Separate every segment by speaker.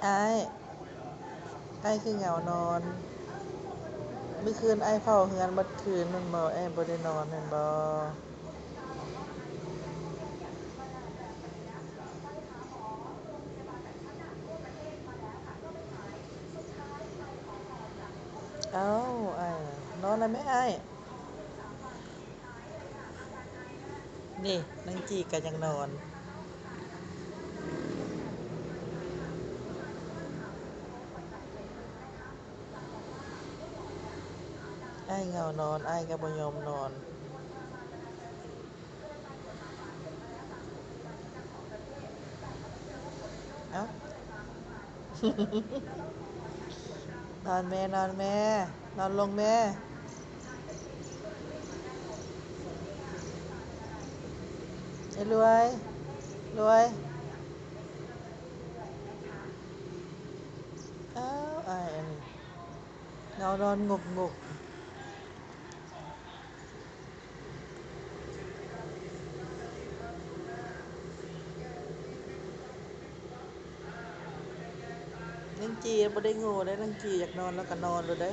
Speaker 1: ไอ้ไอ้คือเหงานอนเมื่อคืนไอ้เฝ้าเฮือนบัดคืนมันบ่ไอ้บ่ได้นอนแม่นบ่เอ้าไอ้น่ะนอนแล้วแม่ไอ้นี่นางจีก็ยังนอนไอ้เหงานอนไอ้ก็บ่ยอมนอนเอ้านอนแม่นอนแม่นอนลงแม่ไอ้รวยรวยเอ้าไอ้อันนี้เหงานอนงกๆนางจีบ่ได้โง่เด้นางจีอยากนอนแล้วก็นอนโลดเด้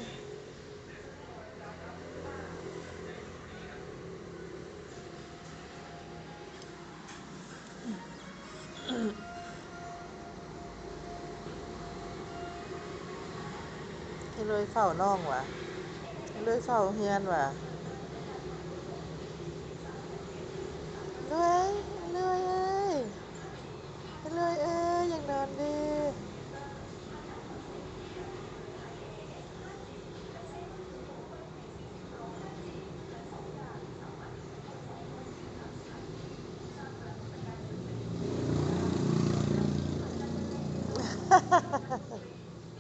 Speaker 1: ไอ้รวยเฝ้าน้องว่ะไอ้รวยเฝ้าเฮือนว่ะรวยรวยเอ้ยรวยเอ้ยอยากนอนดิ